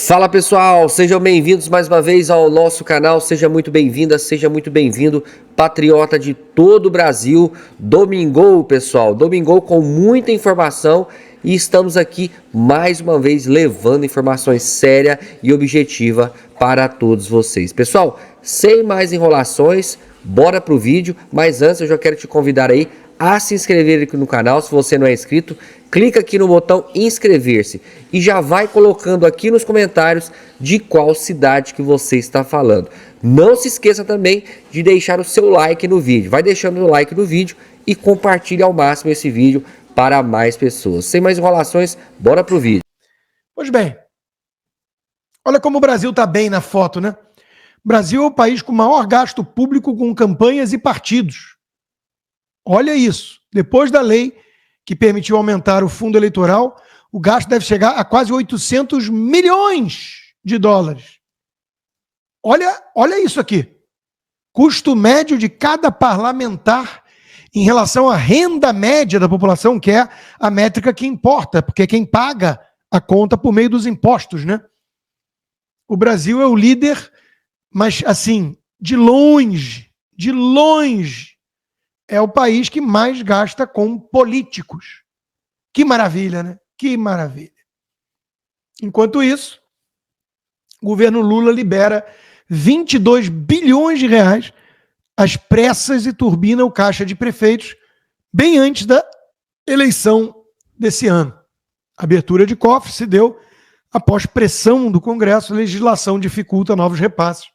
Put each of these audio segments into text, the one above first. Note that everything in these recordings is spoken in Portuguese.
Fala pessoal, sejam bem-vindos mais uma vez ao nosso canal, seja muito bem-vinda, seja muito bem-vindo, patriota de todo o Brasil. Domingou, pessoal, domingou com muita informação e estamos aqui mais uma vez levando informações sérias e objetivas para todos vocês. Pessoal, sem mais enrolações, bora pro vídeo, mas antes eu já quero te convidar aí a se inscrever aqui no canal, se você não é inscrito, clica aqui no botão inscrever-se e já vai colocando aqui nos comentários de qual cidade que você está falando. Não se esqueça também de deixar o seu like no vídeo, vai deixando o like no vídeo e compartilhe ao máximo esse vídeo para mais pessoas. Sem mais enrolações, bora pro vídeo. Pois bem, olha como o Brasil está bem na foto, né? O Brasil é o país com maior gasto público com campanhas e partidos. Olha isso, depois da lei que permitiu aumentar o fundo eleitoral, o gasto deve chegar a quase 800 milhões de dólares. Olha isso aqui. Custo médio de cada parlamentar em relação à renda média da população, que é a métrica que importa, porque é quem paga a conta por meio dos impostos, né? O Brasil é o líder, mas assim, de longe, é o país que mais gasta com políticos. Que maravilha, né? Que maravilha. Enquanto isso, o governo Lula libera 22 bilhões de reais às pressas e turbina o caixa de prefeitos bem antes da eleição desse ano. A abertura de cofre se deu após pressão do Congresso, a legislação dificulta novos repasses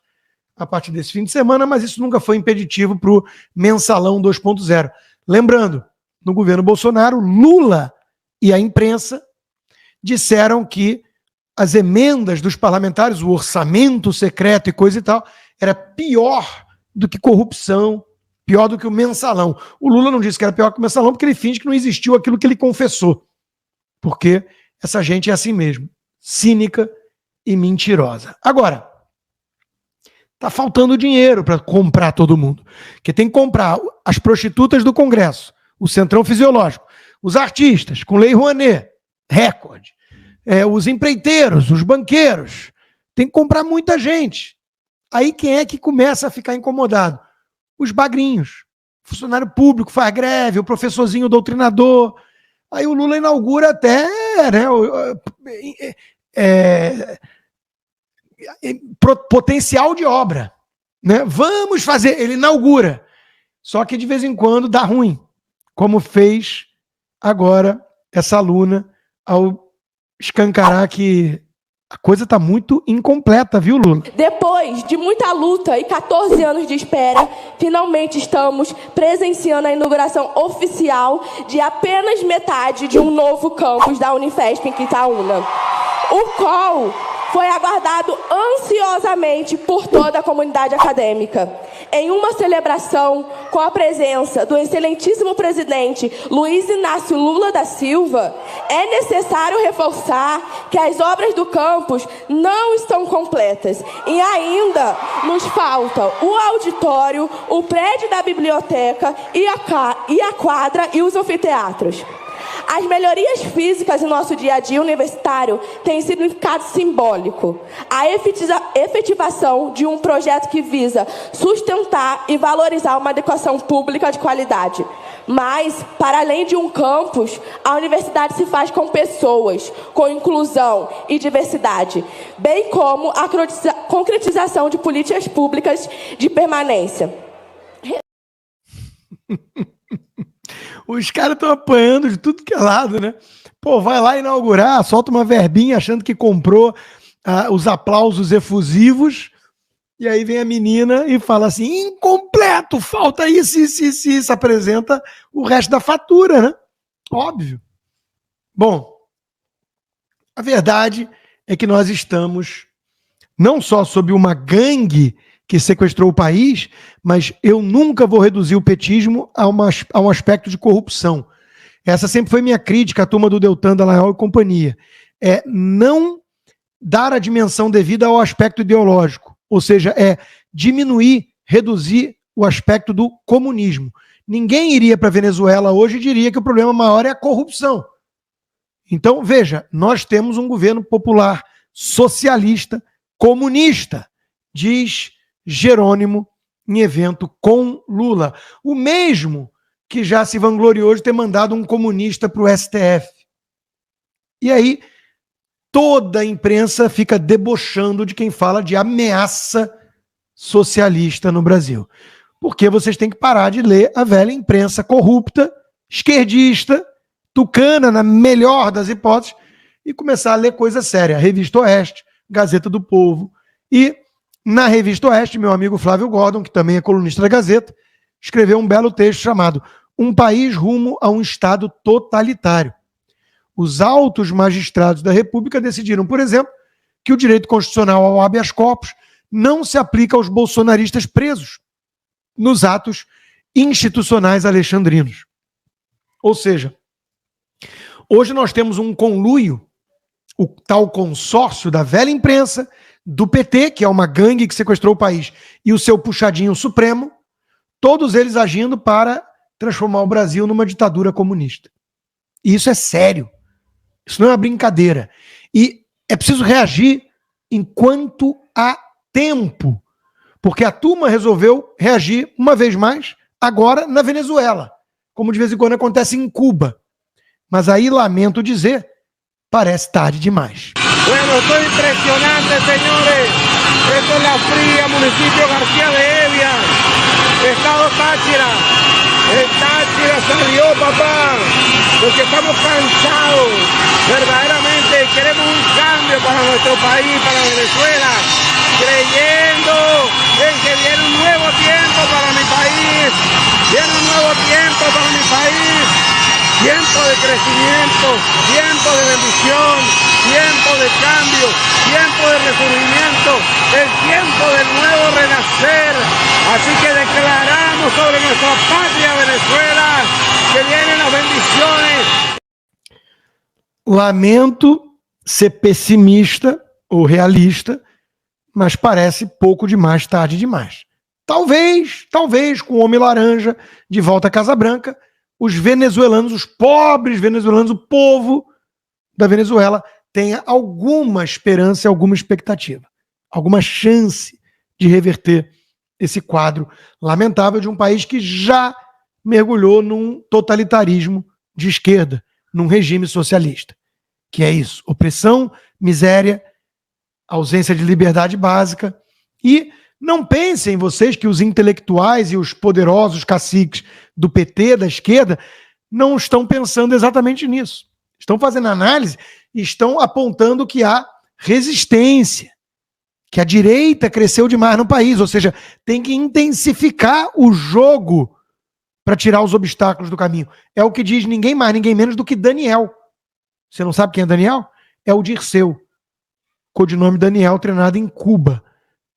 a partir desse fim de semana, mas isso nunca foi impeditivo para o mensalão 2.0. Lembrando, no governo Bolsonaro, Lula e a imprensa disseram que as emendas dos parlamentares, o orçamento secreto e coisa e tal, era pior do que corrupção, pior do que o mensalão. O Lula não disse que era pior que o mensalão porque ele finge que não existiu aquilo que ele confessou. Porque essa gente é assim mesmo, cínica e mentirosa. Agora, tá faltando dinheiro para comprar todo mundo. Porque tem que comprar as prostitutas do Congresso, o Centrão Fisiológico, os artistas com Lei Rouanet, recorde, os empreiteiros, os banqueiros. Tem que comprar muita gente. Aí quem é que começa a ficar incomodado? Os bagrinhos. O funcionário público faz greve, o professorzinho doutrinador. Aí o Lula inaugura até, né, potencial de obra, né? Vamos fazer, ele inaugura, só que de vez em quando dá ruim, como fez agora essa aluna ao escancarar que a coisa está muito incompleta, viu, Lula? Depois de muita luta e 14 anos de espera, finalmente estamos presenciando a inauguração oficial de apenas metade de um novo campus da Unifesp em Quitaúna, o qual foi aguardado ansiosamente por toda a comunidade acadêmica. Em uma celebração com a presença do excelentíssimo presidente Luiz Inácio Lula da Silva, é necessário reforçar que as obras do campus não estão completas e ainda nos falta o auditório, o prédio da biblioteca e a quadra e os anfiteatros. As melhorias físicas em nosso dia a dia universitário têm significado simbólico. A efetivação de um projeto que visa sustentar e valorizar uma educação pública de qualidade. Mas, para além de um campus, a universidade se faz com pessoas, com inclusão e diversidade, bem como a concretização de políticas públicas de permanência. Os caras estão apanhando de tudo que é lado, né? Pô, vai lá inaugurar, solta uma verbinha achando que comprou os aplausos efusivos, e aí vem a menina e fala assim, incompleto, falta isso, apresenta o resto da fatura, né? Óbvio. Bom, a verdade é que nós estamos não só sob uma gangue que sequestrou o país, mas eu nunca vou reduzir o petismo a um aspecto de corrupção. Essa sempre foi minha crítica à turma do Deltan, Dallagnol e companhia. É não dar a dimensão devida ao aspecto ideológico, ou seja, é diminuir, reduzir o aspecto do comunismo. Ninguém iria para a Venezuela hoje e diria que o problema maior é a corrupção. Então, veja, nós temos um governo popular socialista, comunista, diz Jerônimo em evento com Lula. O mesmo que já se vangloriou de ter mandado um comunista para o STF. E aí, toda a imprensa fica debochando de quem fala de ameaça socialista no Brasil. Porque vocês têm que parar de ler a velha imprensa corrupta, esquerdista, tucana, na melhor das hipóteses, e começar a ler coisa séria. Revista Oeste, Gazeta do Povo. E na Revista Oeste, meu amigo Flávio Gordon, que também é colunista da Gazeta, escreveu um belo texto chamado Um País Rumo a um Estado Totalitário. Os altos magistrados da República decidiram, por exemplo, que o direito constitucional ao habeas corpus não se aplica aos bolsonaristas presos nos atos institucionais alexandrinos. Ou seja, hoje nós temos um conluio, o tal consórcio da velha imprensa, do PT, que é uma gangue que sequestrou o país, e o seu puxadinho supremo, todos eles agindo para transformar o Brasil numa ditadura comunista. E isso é sério. Isso não é uma brincadeira. E é preciso reagir enquanto há tempo. Porque a turma resolveu reagir uma vez mais, agora na Venezuela. Como de vez em quando acontece em Cuba. Mas aí, lamento dizer, parece tarde demais. Bueno, esto es impresionante, señores. Esto es La Fría, municipio García de Evia, estado Táchira. El Táchira salió, papá, porque estamos cansados. Verdaderamente queremos un cambio para nuestro país, para Venezuela, creyendo en que viene un nuevo tiempo para mi país. Viene un nuevo tiempo para mi país. Tiempo de crecimiento, tiempo de bendición, tiempo de cambio, tiempo de resurgimiento, el tiempo del nuevo renacer. Así que declaramos sobre nuestra patria Venezuela que vienen las bendiciones. Lamento ser pessimista ou realista, mas parece pouco demais, tarde demais. Talvez com o Homem Laranja de volta à Casa Branca, os venezuelanos, os pobres venezuelanos, o povo da Venezuela tenha alguma esperança, alguma expectativa, alguma chance de reverter esse quadro lamentável de um país que já mergulhou num totalitarismo de esquerda, num regime socialista. Que é isso, opressão, miséria, ausência de liberdade básica. E não pensem vocês que os intelectuais e os poderosos caciques do PT, da esquerda, não estão pensando exatamente nisso. Estão fazendo análise e estão apontando que há resistência, que a direita cresceu demais no país, ou seja, tem que intensificar o jogo para tirar os obstáculos do caminho. É o que diz ninguém mais, ninguém menos do que Daniel. Você não sabe quem é Daniel? É o Dirceu, codinome Daniel, treinado em Cuba.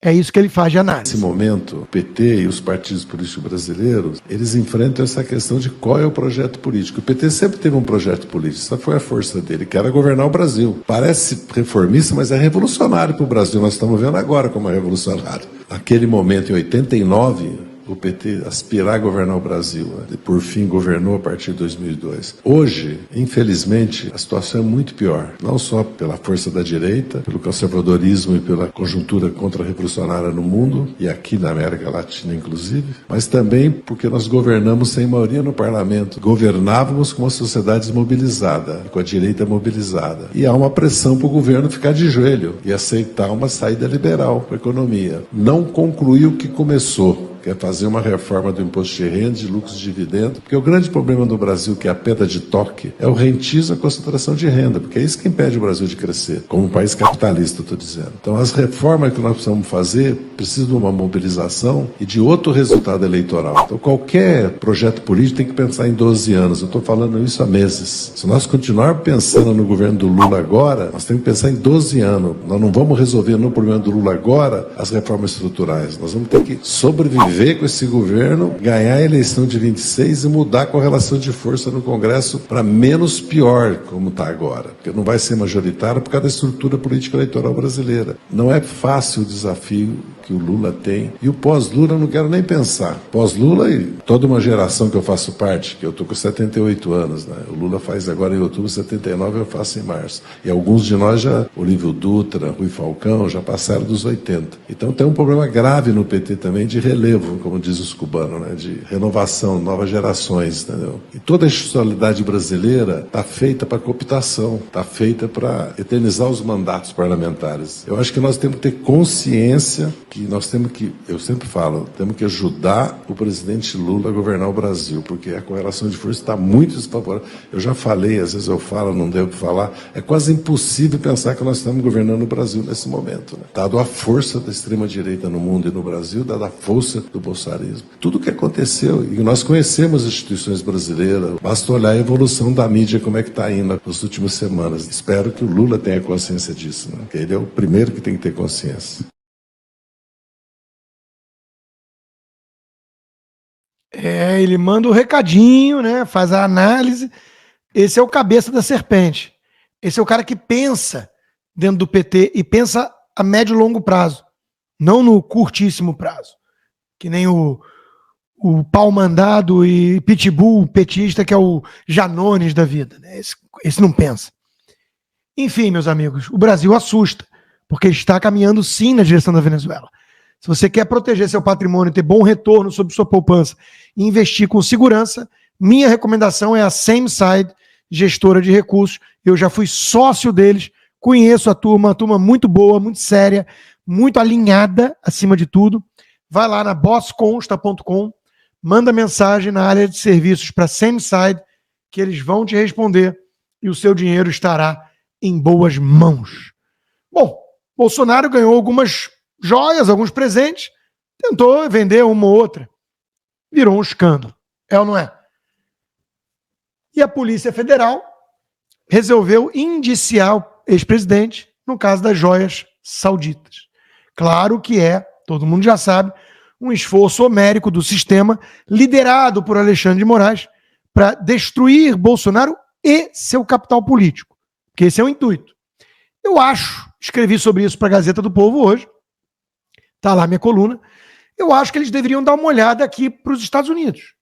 É isso que ele faz de análise. Nesse momento, o PT e os partidos políticos brasileiros, eles enfrentam essa questão de qual é o projeto político. O PT sempre teve um projeto político, essa foi a força dele, que era governar o Brasil. Parece reformista, mas é revolucionário para o Brasil. Nós estamos vendo agora como é revolucionário. Naquele momento, em 89, o PT aspirar a governar o Brasil, e por fim governou a partir de 2002. Hoje, infelizmente, a situação é muito pior, não só pela força da direita, pelo conservadorismo e pela conjuntura contra-revolucionária no mundo, e aqui na América Latina inclusive, mas também porque nós governamos sem maioria no parlamento. Governávamos com uma sociedade desmobilizada, com a direita mobilizada. E há uma pressão para o governo ficar de joelho e aceitar uma saída liberal para a economia. Não concluir o que começou, que é fazer uma reforma do imposto de renda, de lucros e dividendos, porque o grande problema do Brasil, que é a pedra de toque, é o rentismo e a concentração de renda, porque é isso que impede o Brasil de crescer, como um país capitalista, estou dizendo. Então, as reformas que nós precisamos fazer precisam de uma mobilização e de outro resultado eleitoral. Então, qualquer projeto político tem que pensar em 12 anos. Eu estou falando isso há meses. Se nós continuarmos pensando no governo do Lula agora, nós temos que pensar em 12 anos. Nós não vamos resolver no problema do Lula agora as reformas estruturais. Nós vamos ter que sobreviver conviver com esse governo, ganhar a eleição de 26 e mudar a correlação de força no Congresso para menos pior, como está agora. Porque não vai ser majoritário por causa da estrutura política eleitoral brasileira. Não é fácil o desafio que o Lula tem. E o pós-Lula eu não quero nem pensar. Pós-Lula e toda uma geração que eu faço parte, que eu estou com 78 anos, né? O Lula faz agora em outubro 79, eu faço em março. E alguns de nós já, Olívio Dutra, Rui Falcão, já passaram dos 80. Então tem um problema grave no PT também de relevo, como diz os cubanos, né? De renovação, novas gerações, entendeu? E toda a institucionalidade brasileira está feita para cooptação, está feita para eternizar os mandatos parlamentares. Eu acho que nós temos que ter consciência que nós temos que, eu sempre falo, temos que ajudar o presidente Lula a governar o Brasil, porque a correlação de força está muito desfavorável. Eu já falei, às vezes eu falo, não devo falar, é quase impossível pensar que nós estamos governando o Brasil nesse momento, né? Dado a força da extrema-direita no mundo e no Brasil, dada a força do bolsonarismo. Tudo o que aconteceu, e nós conhecemos as instituições brasileiras, basta olhar a evolução da mídia, como é que está indo nas últimas semanas. Espero que o Lula tenha consciência disso, né? Porque ele é o primeiro que tem que ter consciência. Ele manda o recadinho, né? Faz a análise. Esse é o cabeça da serpente. Esse é o cara que pensa dentro do PT e pensa a médio e longo prazo, não no curtíssimo prazo. Que nem o pau mandado e pitbull petista, que é o Janones da vida, né? Esse não pensa. Enfim, meus amigos, o Brasil assusta, porque está caminhando sim na direção da Venezuela. Se você quer proteger seu patrimônio, ter bom retorno sobre sua poupança e investir com segurança, minha recomendação é a SameSide, gestora de recursos. Eu já fui sócio deles, conheço a turma muito boa, muito séria, muito alinhada, acima de tudo. Vai lá na bossconsta.com, manda mensagem na área de serviços para SameSide, que eles vão te responder e o seu dinheiro estará em boas mãos. Bom, Bolsonaro ganhou algumas joias, alguns presentes, tentou vender uma ou outra. Virou um escândalo. É ou não é? E a Polícia Federal resolveu indiciar o ex-presidente no caso das joias sauditas. Claro que todo mundo já sabe, um esforço homérico do sistema liderado por Alexandre de Moraes para destruir Bolsonaro e seu capital político. Porque esse é o intuito. Eu escrevi sobre isso para a Gazeta do Povo hoje, está lá minha coluna, eu acho que eles deveriam dar uma olhada aqui para os Estados Unidos.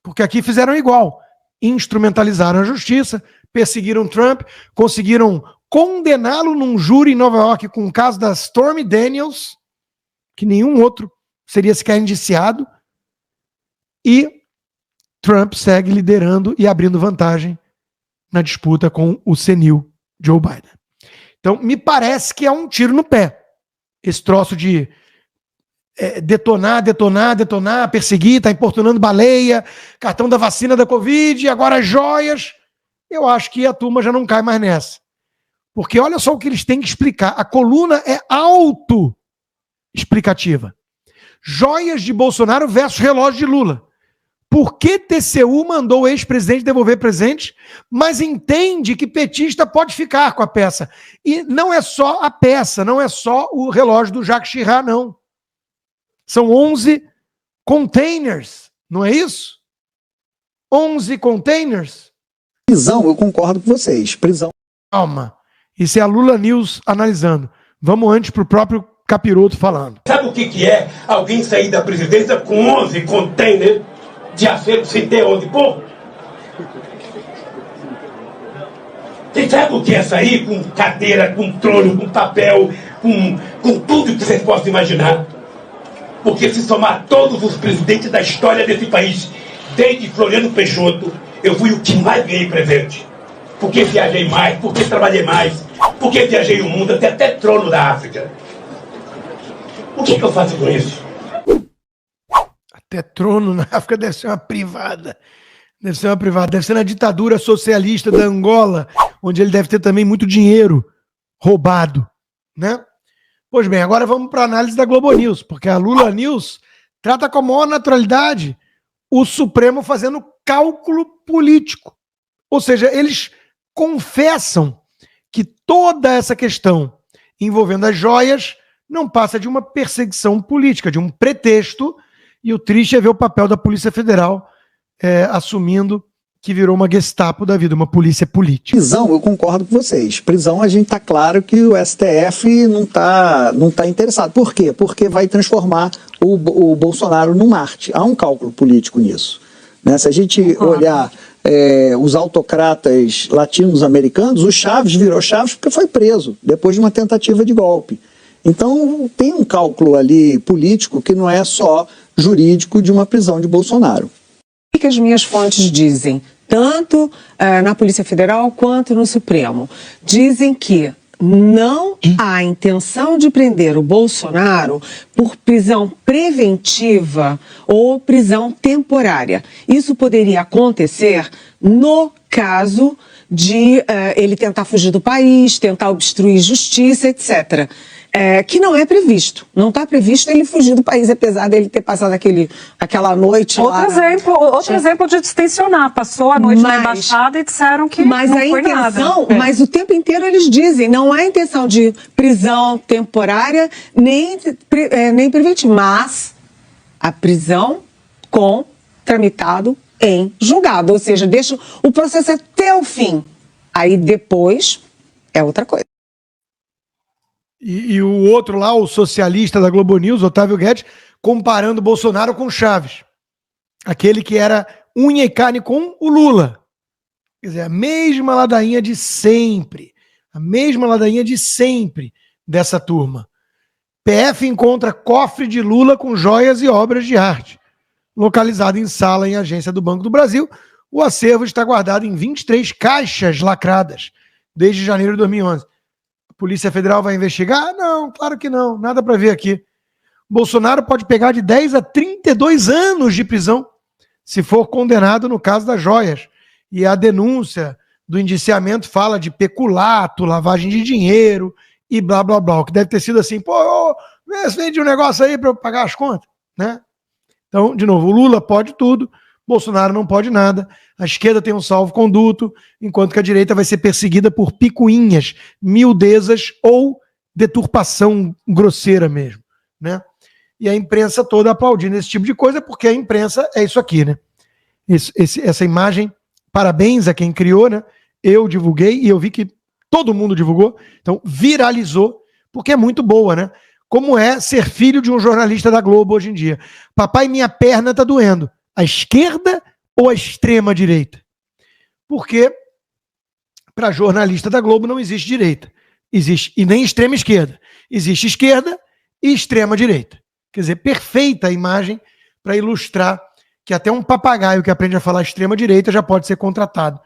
Porque aqui fizeram igual. Instrumentalizaram a justiça, perseguiram Trump, conseguiram condená-lo num júri em Nova York com o caso da Stormy Daniels, que nenhum outro seria sequer indiciado, e Trump segue liderando e abrindo vantagem na disputa com o senil Joe Biden. Então, me parece que é um tiro no pé. Esse troço de detonar, perseguir, tá importunando baleia, cartão da vacina da Covid, agora joias. Eu acho que a turma já não cai mais nessa. Porque olha só o que eles têm que explicar. A coluna é auto-explicativa. Joias de Bolsonaro versus relógio de Lula. Por que TCU mandou o ex-presidente devolver presente, mas entende que petista pode ficar com a peça? E não é só a peça, não é só o relógio do Jacques Chirac, não. São 11 containers, não é isso? 11 containers? Prisão, eu concordo com vocês. Prisão. Calma. Isso é a Lula News analisando. Vamos antes para o próprio Capiroto falando. Sabe o que é alguém sair da presidência com 11 containers de acervo sem ter onde pôr? Você sabe o que é sair com cadeira, com trono, com papel, com tudo que vocês possam imaginar? Porque se somar todos os presidentes da história desse país, desde Floriano Peixoto, eu fui o que mais ganhei presente. Porque viajei mais, porque trabalhei mais, porque viajei o mundo, até trono da África. O que eu faço com isso? Até trono na África deve ser uma privada. Deve ser uma privada. Deve ser na ditadura socialista da Angola, onde ele deve ter também muito dinheiro roubado, né? Pois bem, agora vamos para a análise da Globo News, porque a Lula News trata com a maior naturalidade o Supremo fazendo cálculo político. Ou seja, eles confessam que toda essa questão envolvendo as joias não passa de uma perseguição política, de um pretexto E o triste é ver o papel da Polícia Federal assumindo que virou uma Gestapo da vida, uma polícia política. Prisão, eu concordo com vocês. Prisão, a gente está claro que o STF não tá interessado. Por quê? Porque vai transformar o Bolsonaro num Marte. Há um cálculo político nisso. Né? Se a gente olhar os autocratas latinos-americanos, o Chaves virou Chaves porque foi preso, depois de uma tentativa de golpe. Então, tem um cálculo ali político que não é só jurídico de uma prisão de Bolsonaro. O que as minhas fontes dizem, tanto na Polícia Federal quanto no Supremo? Dizem que não há intenção de prender o Bolsonaro por prisão preventiva ou prisão temporária. Isso poderia acontecer no caso de ele tentar fugir do país, tentar obstruir justiça, etc. Que não é previsto. Não está previsto ele fugir do país, apesar dele ter passado aquela noite lá. Outro exemplo de distensionar. Passou a noite na embaixada e disseram que não foi nada. Mas o tempo inteiro eles dizem, não há intenção de prisão temporária nem preventiva, mas a prisão com tramitado em julgado, ou seja, deixa o processo até o fim. Aí depois é outra coisa. E o outro lá, o socialista da Globo News, Otávio Guedes, comparando o Bolsonaro com Chaves. Aquele que era unha e carne com o Lula. Quer dizer, a mesma ladainha de sempre. A mesma ladainha de sempre dessa turma. PF encontra cofre de Lula com joias e obras de arte. Localizado em sala em agência do Banco do Brasil, o acervo está guardado em 23 caixas lacradas desde janeiro de 2011. Polícia Federal vai investigar? Não, claro que não. Nada para ver aqui. Bolsonaro pode pegar de 10 a 32 anos de prisão se for condenado no caso das joias. E a denúncia do indiciamento fala de peculato, lavagem de dinheiro e blá, blá, blá. O que deve ter sido assim, vê se vende um negócio aí para eu pagar as contas, né? Então, de novo, o Lula pode tudo, Bolsonaro não pode nada, a esquerda tem um salvo-conduto, enquanto que a direita vai ser perseguida por picuinhas, miudezas ou deturpação grosseira mesmo, né? E a imprensa toda aplaudindo esse tipo de coisa, porque a imprensa é isso aqui, né? Essa imagem, parabéns a quem criou, né? Eu divulguei e eu vi que todo mundo divulgou, então viralizou, porque é muito boa, né? Como é ser filho de um jornalista da Globo hoje em dia. Papai, minha perna tá doendo. A esquerda ou a extrema direita? Porque para jornalista da Globo não existe direita. Existe, e nem extrema esquerda. Existe esquerda e extrema direita. Quer dizer, perfeita a imagem para ilustrar que até um papagaio que aprende a falar extrema direita já pode ser contratado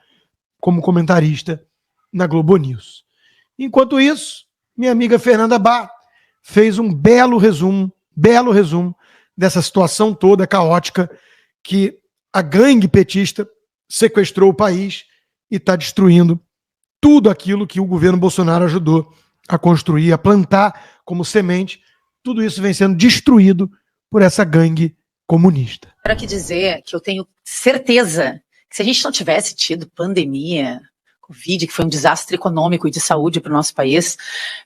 como comentarista na Globo News. Enquanto isso, minha amiga Fernanda Bá fez um belo resumo dessa situação toda caótica que a gangue petista sequestrou o país e está destruindo tudo aquilo que o governo Bolsonaro ajudou a construir, a plantar como semente. Tudo isso vem sendo destruído por essa gangue comunista. Quero aqui dizer que eu tenho certeza que se a gente não tivesse tido pandemia, Covid, que foi um desastre econômico e de saúde para o nosso país,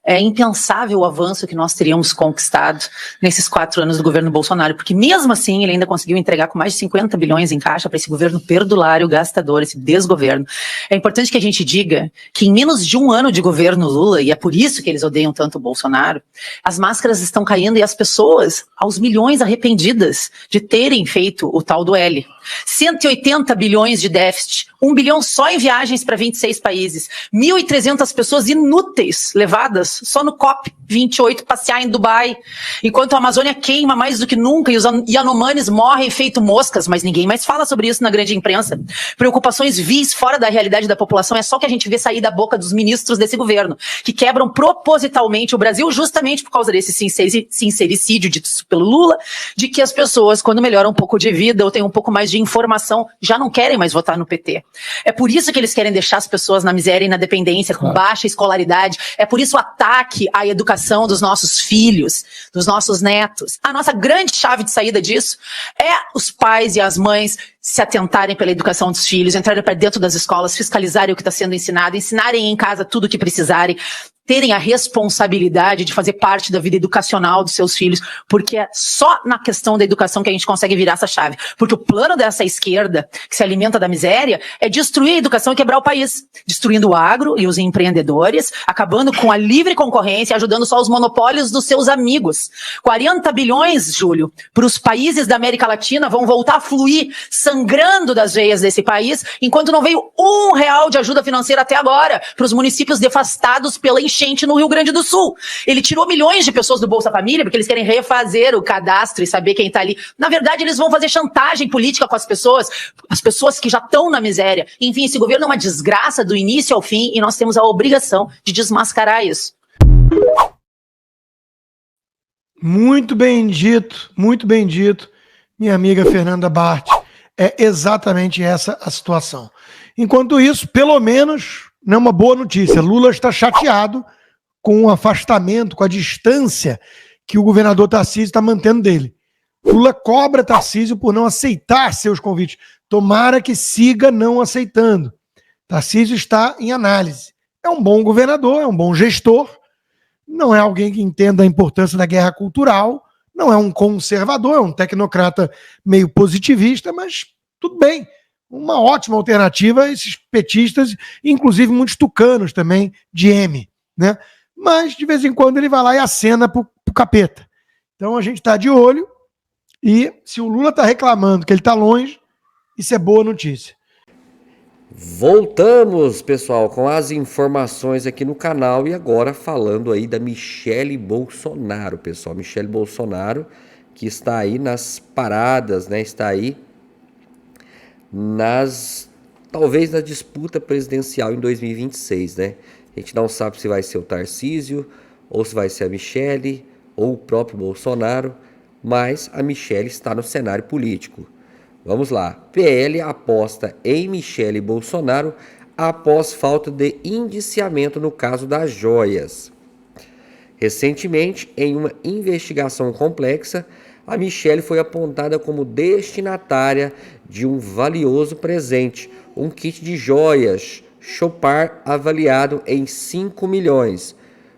é impensável o avanço que nós teríamos conquistado nesses 4 anos do governo Bolsonaro, porque mesmo assim ele ainda conseguiu entregar com mais de 50 bilhões em caixa para esse governo perdulário, gastador, esse desgoverno. É importante que a gente diga que em menos de 1 ano de governo Lula, e é por isso que eles odeiam tanto o Bolsonaro, as máscaras estão caindo e as pessoas, aos milhões arrependidas de terem feito o tal do L. 180 bilhões de déficit, 1 bilhão só em viagens para 26 países, 1.300 pessoas inúteis levadas só no COP28 passear em Dubai, enquanto a Amazônia queima mais do que nunca e os Yanomamis morrem feito moscas, mas ninguém mais fala sobre isso na grande imprensa. Preocupações vis fora da realidade da população é só que a gente vê sair da boca dos ministros desse governo, que quebram propositalmente o Brasil justamente por causa desse sincericídio dito pelo Lula, de que as pessoas, quando melhoram um pouco de vida ou têm um pouco mais de informação, já não querem mais votar no PT. É por isso que eles querem deixar as pessoas na miséria e na dependência, com baixa escolaridade. É por isso o ataque à educação dos nossos filhos, dos nossos netos. A nossa grande chave de saída disso é os pais e as mães se atentarem pela educação dos filhos, entrarem para dentro das escolas, fiscalizarem o que está sendo ensinado, ensinarem em casa tudo o que precisarem, terem a responsabilidade de fazer parte da vida educacional dos seus filhos, porque é só na questão da educação que a gente consegue virar essa chave. Porque o plano dessa esquerda, que se alimenta da miséria, é destruir a educação e quebrar o país, destruindo o agro e os empreendedores, acabando com a livre concorrência, ajudando só os monopólios dos seus amigos. 40 bilhões, Júlio, para os países da América Latina vão voltar a fluir, sangrando das veias desse país, enquanto não veio R$1 de ajuda financeira até agora para os municípios devastados pela enchente no Rio Grande do Sul. Ele tirou milhões de pessoas do Bolsa Família porque eles querem refazer o cadastro e saber quem está ali. Na verdade, eles vão fazer chantagem política com as pessoas que já estão na miséria. Enfim, esse governo é uma desgraça do início ao fim e nós temos a obrigação de desmascarar isso. Muito bem dito, minha amiga Fernanda Bart. É exatamente essa a situação. Enquanto isso, pelo menos, não é uma boa notícia. Lula está chateado com o afastamento, com a distância que o governador Tarcísio está mantendo dele. Lula cobra Tarcísio por não aceitar seus convites. Tomara que siga não aceitando. Tarcísio está em análise. É um bom governador, é um bom gestor, não é alguém que entenda a importância da guerra cultural, não é um conservador, é um tecnocrata meio positivista, mas tudo bem. Uma ótima alternativa a esses petistas, inclusive muitos tucanos também, de M, né? Mas, de vez em quando, ele vai lá e acena pro capeta. Então, a gente está de olho e se o Lula está reclamando que ele está longe, isso é boa notícia. Voltamos, pessoal, com as informações aqui no canal e agora falando aí da Michele Bolsonaro, pessoal. Michele Bolsonaro, que está aí nas paradas, né? Está aí talvez na disputa presidencial em 2026, né? A gente não sabe se vai ser o Tarcísio, ou se vai ser a Michele, ou o próprio Bolsonaro, mas a Michele está no cenário político. Vamos lá. PL aposta em Michele Bolsonaro após falta de indiciamento no caso das joias. Recentemente, em uma investigação complexa, a Michele foi apontada como destinatária de um valioso presente, um kit de joias Chopard avaliado em 5 milhões.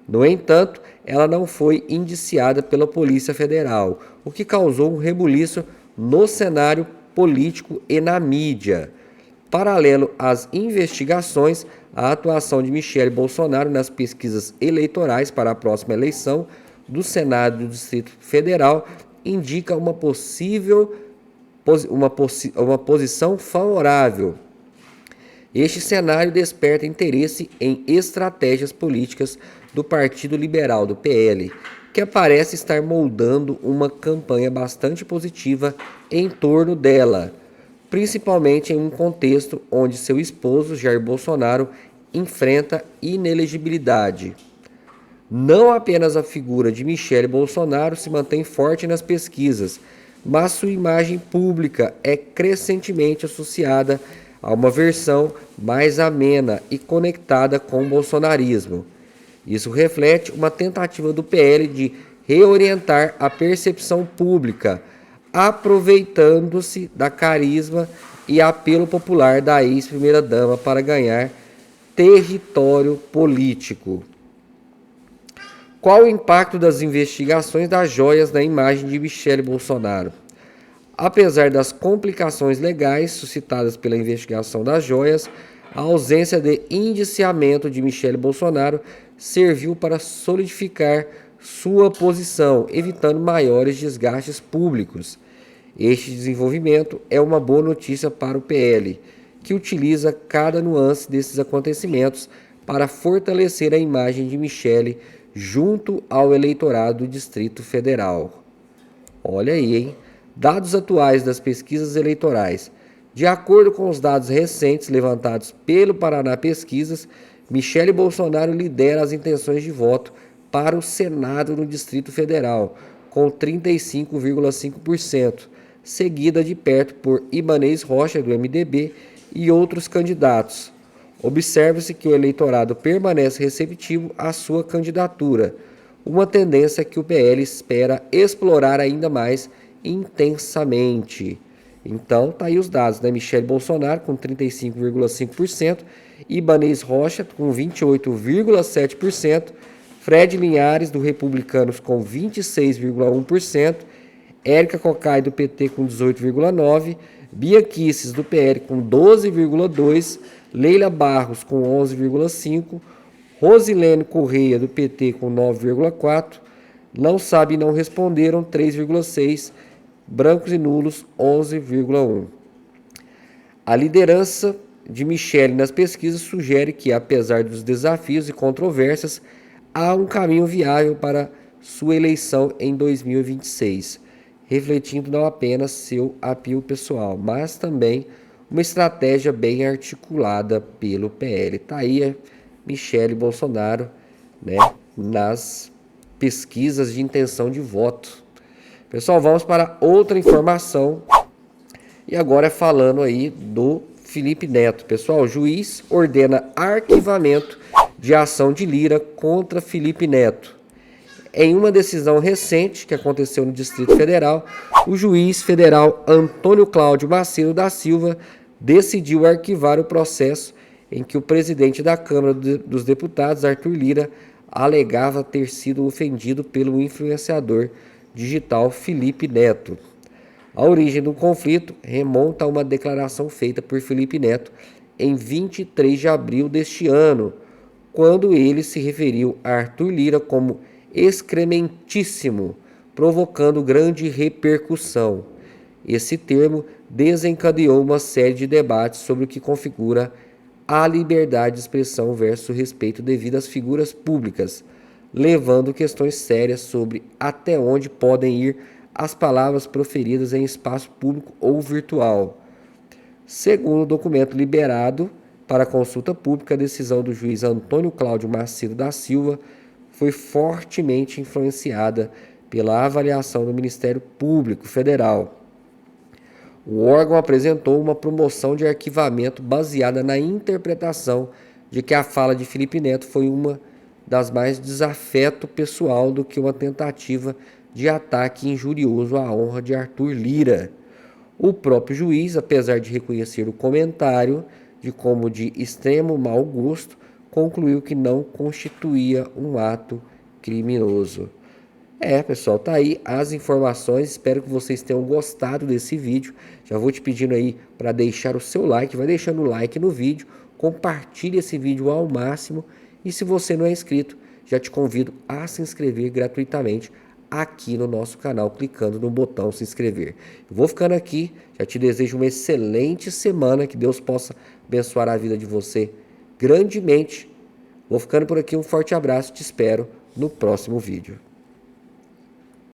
No entanto, ela não foi indiciada pela Polícia Federal, o que causou um rebuliço no cenário político e na mídia. Paralelo às investigações, a atuação de Michele Bolsonaro nas pesquisas eleitorais para a próxima eleição do Senado do Distrito Federal indica uma posição favorável. Este cenário desperta interesse em estratégias políticas do Partido Liberal, do PL, que parece estar moldando uma campanha bastante positiva em torno dela, principalmente em um contexto onde seu esposo, Jair Bolsonaro, enfrenta inelegibilidade. Não apenas a figura de Michele Bolsonaro se mantém forte nas pesquisas, mas sua imagem pública é crescentemente associada a uma versão mais amena e conectada com o bolsonarismo. Isso reflete uma tentativa do PL de reorientar a percepção pública, aproveitando-se da carisma e apelo popular da ex-primeira-dama para ganhar território político. Qual o impacto das investigações das joias na imagem de Michele Bolsonaro? Apesar das complicações legais suscitadas pela investigação das joias, a ausência de indiciamento de Michele Bolsonaro serviu para solidificar sua posição, evitando maiores desgastes públicos. Este desenvolvimento é uma boa notícia para o PL, que utiliza cada nuance desses acontecimentos para fortalecer a imagem de Michele junto ao eleitorado do Distrito Federal. Olha aí, hein? Dados atuais das pesquisas eleitorais. De acordo com os dados recentes levantados pelo Paraná Pesquisas, Michele Bolsonaro lidera as intenções de voto para o Senado no Distrito Federal, com 35,5%, seguida de perto por Ibanez Rocha, do MDB, e outros candidatos. Observa-se que o eleitorado permanece receptivo à sua candidatura, uma tendência que o PL espera explorar ainda mais intensamente. Então, tá aí os dados, né? Michele Bolsonaro com 35,5%, Ibanez Rocha com 28,7%, Fred Linhares, do Republicanos, com 26,1%, Érica Cocai, do PT, com 18,9%, Bia Kicis, do PL, com 12,2%, Leila Barros, com 11,5%, Rosilene Correia, do PT, com 9,4%, Não Sabe e Não Responderam, 3,6%, brancos e nulos, 11,1%. A liderança de Michele nas pesquisas sugere que, apesar dos desafios e controvérsias, há um caminho viável para sua eleição em 2026, refletindo não apenas seu apelo pessoal, mas também uma estratégia bem articulada pelo PL. Está aí a Michele Bolsonaro, né, nas pesquisas de intenção de voto. Pessoal, vamos para outra informação. E agora falando aí do Felipe Neto. Pessoal, o juiz ordena arquivamento de ação de Lira contra Felipe Neto. Em uma decisão recente que aconteceu no Distrito Federal, o juiz federal Antônio Cláudio Macedo da Silva decidiu arquivar o processo em que o presidente da Câmara dos Deputados, Arthur Lira, alegava ter sido ofendido pelo influenciador digital Felipe Neto. A origem do conflito remonta a uma declaração feita por Felipe Neto em 23 de abril deste ano, quando ele se referiu a Arthur Lira como excrementíssimo, provocando grande repercussão. Esse termo desencadeou uma série de debates sobre o que configura a liberdade de expressão versus o respeito devido às figuras públicas, levando questões sérias sobre até onde podem ir as palavras proferidas em espaço público ou virtual. Segundo o documento liberado para consulta pública, a decisão do juiz Antônio Cláudio Macedo da Silva foi fortemente influenciada pela avaliação do Ministério Público Federal. O órgão apresentou uma promoção de arquivamento baseada na interpretação de que a fala de Felipe Neto foi uma das mais desafeto pessoal do que uma tentativa de ataque injurioso à honra de Arthur Lira. O próprio juiz, apesar de reconhecer o comentário de como de extremo mau gosto, concluiu que não constituía um ato criminoso. Pessoal, tá aí as informações. Espero que vocês tenham gostado desse vídeo. Já vou te pedindo aí para deixar o seu like, vai deixando o like no vídeo, compartilhe esse vídeo ao máximo e se você não é inscrito, já te convido a se inscrever gratuitamente aqui no nosso canal, clicando no botão se inscrever. Eu vou ficando aqui, já te desejo uma excelente semana, que Deus possa abençoar a vida de você grandemente. Vou ficando por aqui, um forte abraço, te espero no próximo vídeo.